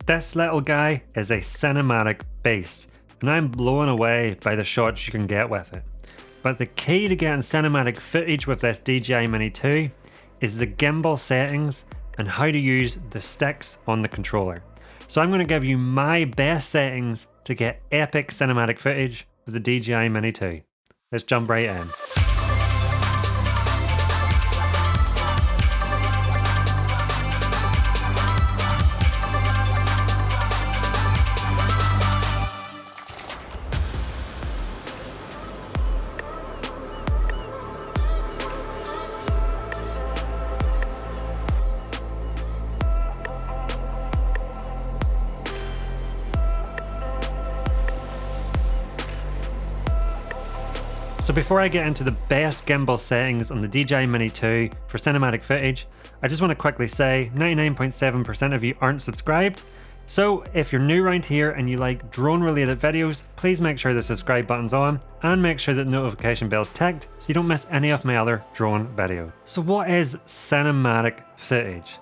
This little guy is a cinematic beast, and I'm blown away by the shots you can get with it. But the key to getting cinematic footage with this DJI Mini 2 is the gimbal settings and how to use the sticks on the controller. So I'm going to give you my best settings to get epic cinematic footage with the DJI Mini 2. Let's jump right in. So before I get into the best gimbal settings on the DJI Mini 2 for cinematic footage, I just want to quickly say 99.7% of you aren't subscribed. So if you're new around here and you like drone related videos, please make sure the subscribe button's on and make sure that the notification bell's ticked so you don't miss any of my other drone videos. So what is cinematic footage?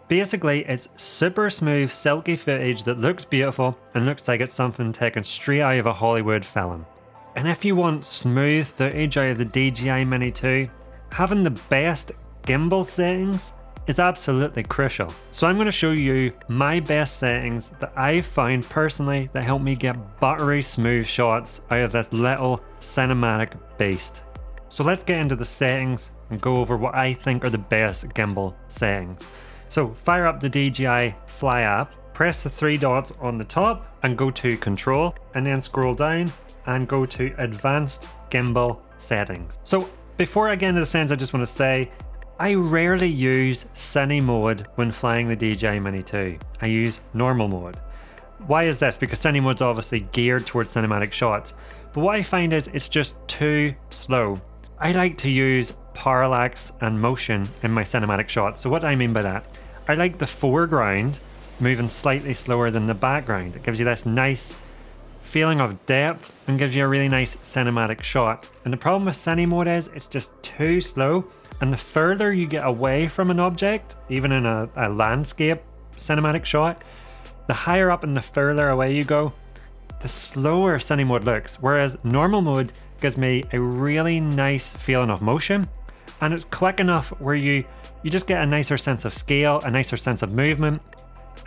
Basically, it's super smooth, silky footage that looks beautiful and looks like it's something taken straight out of a Hollywood film. And if you want smooth footage out of the DJI Mini 2, having the best gimbal settings is absolutely crucial. So I'm going to show you my best settings that I've found personally that help me get buttery smooth shots out of this little cinematic beast. So let's get into the settings and go over what I think are the best gimbal settings. So fire up the DJI Fly App, press the three dots on the top and go to Control, and then scroll down and go to Advanced Gimbal Settings. So before I get into the settings, I just want to say I rarely use Cine mode when flying the DJI Mini 2. I use normal mode. Why is this? Because Cine mode's obviously geared towards cinematic shots, but what I find is it's just too slow. I like to use parallax and motion in my cinematic shots. So what do I mean by that? I like the foreground moving slightly slower than the background. It gives you this nice feeling of depth and gives you a really nice cinematic shot. And the problem with Cine mode is it's just too slow, and the further you get away from an object, even in a landscape cinematic shot, the higher up and the further away you go, the slower Cine mode looks. Whereas normal mode gives me a really nice feeling of motion, and it's quick enough where you just get a nicer sense of scale, a nicer sense of movement,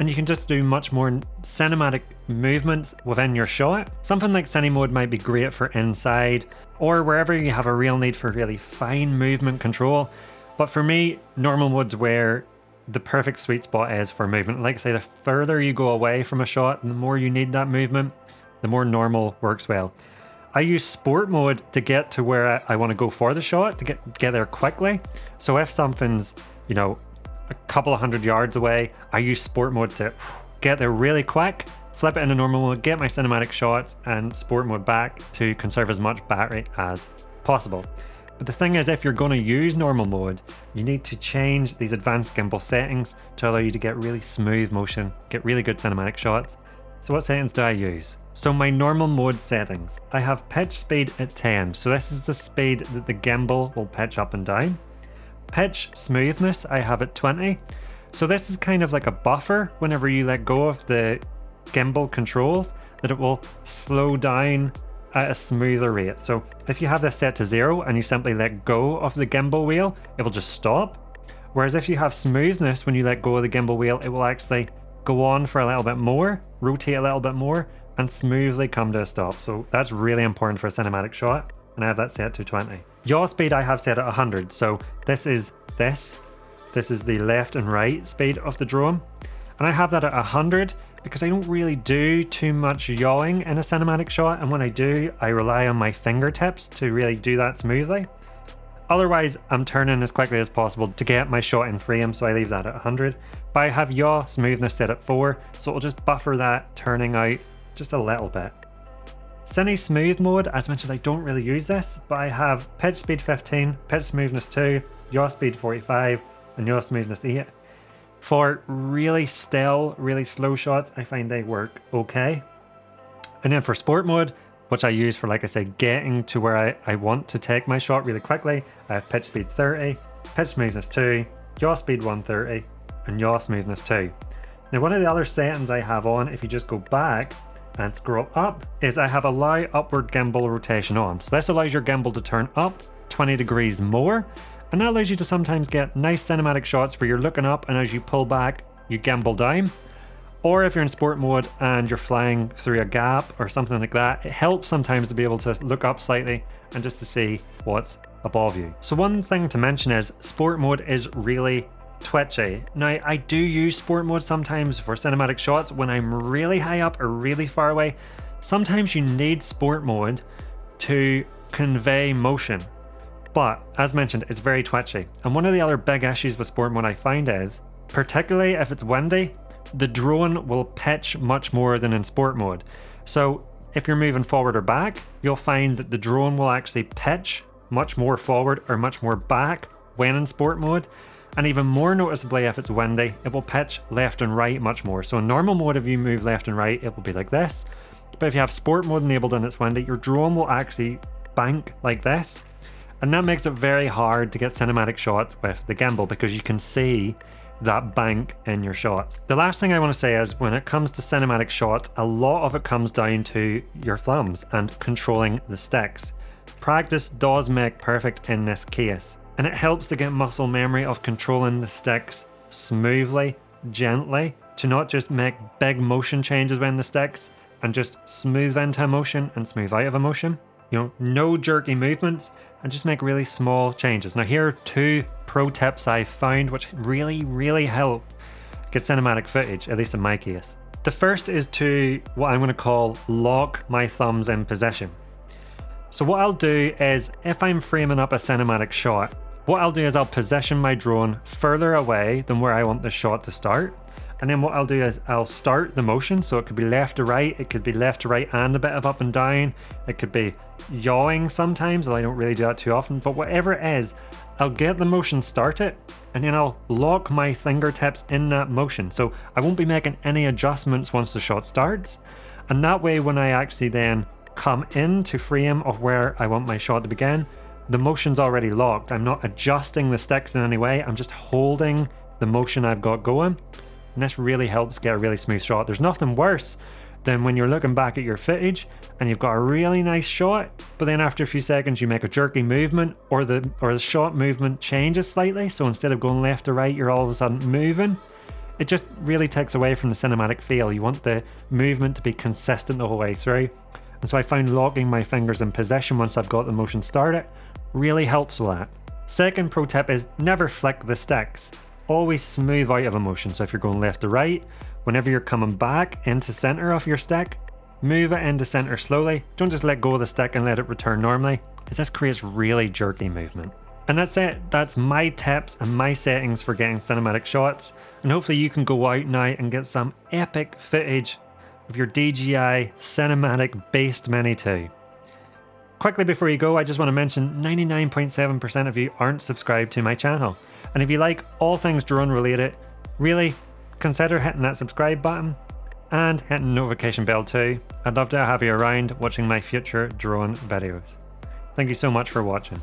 and you can just do much more cinematic movements within your shot. Something like Cine mode might be great for inside or wherever you have a real need for really fine movement control. But for me, normal mode's where the perfect sweet spot is for movement. Like I say, the further you go away from a shot, the more you need that movement, the more normal works well. I use sport mode to get to where I want to go for the shot, to get there quickly. So if something's, a couple of 100 yards away, I use sport mode to get there really quick, flip it into normal mode, get my cinematic shots, and sport mode back to conserve as much battery as possible. But the thing is, if you're going to use normal mode, you need to change these advanced gimbal settings to allow you to get really smooth motion, get really good cinematic shots. So what settings do I use? So my normal mode settings, I have pitch speed at 10. So this is the speed that the gimbal will pitch up and down. Pitch smoothness I have at 20. So this is kind of like a buffer whenever you let go of the gimbal controls, that it will slow down at a smoother rate. So if you have this set to 0 and you simply let go of the gimbal wheel, it will just stop. Whereas if you have smoothness, when you let go of the gimbal wheel, it will actually go on for a little bit more, rotate a little bit more, and smoothly come to a stop. So that's really important for a cinematic shot, and I have that set to 20. Yaw speed I have set at 100, so this is the left and right speed of the drone, and I have that at 100 because I don't really do too much yawing in a cinematic shot, and when I do, I rely on my fingertips to really do that smoothly. Otherwise, I'm turning as quickly as possible to get my shot in frame, so I leave that at 100. But I have yaw smoothness set at 4, so it'll just buffer that turning out just a little bit. Cine smooth mode, as mentioned, I don't really use this, but I have pitch speed 15, pitch smoothness 2, yaw speed 45, and yaw smoothness 8. For really still, really slow shots, I find they work okay. And then for sport mode, which I use for, like I say, getting to where I want to take my shot really quickly, I have pitch speed 30, pitch smoothness 2, yaw speed 130, and yaw smoothness 2. Now one of the other settings I have on, if you just go back and scroll up, is I have allow upward gimbal rotation on. So this allows your gimbal to turn up 20 degrees more, and that allows you to sometimes get nice cinematic shots where you're looking up and as you pull back, you gimbal down. Or if you're in sport mode and you're flying through a gap or something like that, it helps sometimes to be able to look up slightly and just to see what's above you. So one thing to mention is sport mode is really twitchy. Now I do use sport mode sometimes for cinematic shots when I'm really high up or really far away. Sometimes you need sport mode to convey motion. But as mentioned, it's very twitchy. And one of the other big issues with sport mode I find is, particularly if it's windy, the drone will pitch much more than in sport mode. So if you're moving forward or back, you'll find that the drone will actually pitch much more forward or much more back when in sport mode. And even more noticeably if it's windy, it will pitch left and right much more. So in normal mode, if you move left and right, it will be like this. But if you have sport mode enabled and it's windy, your drone will actually bank like this. And that makes it very hard to get cinematic shots with the gimbal because you can see that bank in your shots. The last thing I want to say is when it comes to cinematic shots, a lot of it comes down to your thumbs and controlling the sticks. Practice does make perfect in this case, and it helps to get muscle memory of controlling the sticks smoothly, gently, to not just make big motion changes when the sticks and just smooth into a motion and smooth out of a motion. You know, no jerky movements and just make really small changes. Now here are 2 pro tips I found which really help get cinematic footage, at least in my case. The first is to what I'm going to call lock my thumbs in position. So what I'll do is if I'm framing up a cinematic shot, what I'll do is I'll position my drone further away than where I want the shot to start. And then what I'll do is I'll start the motion, so it could be left to right, it could be left to right and a bit of up and down, it could be yawing sometimes, although I don't really do that too often, but whatever it is, I'll get the motion started and then I'll lock my fingertips in that motion. So I won't be making any adjustments once the shot starts. And that way when I actually then come into frame of where I want my shot to begin, the motion's already locked. I'm not adjusting the sticks in any way, I'm just holding the motion I've got going. And this really helps get a really smooth shot. There's nothing worse than when you're looking back at your footage and you've got a really nice shot, but then after a few seconds you make a jerky movement or the shot movement changes slightly. So instead of going left to right, you're all of a sudden moving. It just really takes away from the cinematic feel. You want the movement to be consistent the whole way through. And so I found locking my fingers in position once I've got the motion started really helps with that. Second pro tip is never flick the sticks. Always smooth out of a motion. So if you're going left to right, whenever you're coming back into center of your stick, move it into center slowly. Don't just let go of the stick and let it return normally, as this creates really jerky movement. And that's it. That's my tips and my settings for getting cinematic shots. And hopefully you can go out now and get some epic footage of your DJI Cinematic Beast Mini 2. Quickly before you go, I just want to mention 99.7% of you aren't subscribed to my channel. And if you like all things drone related, really consider hitting that subscribe button and hitting the notification bell too. I'd love to have you around watching my future drone videos. Thank you so much for watching.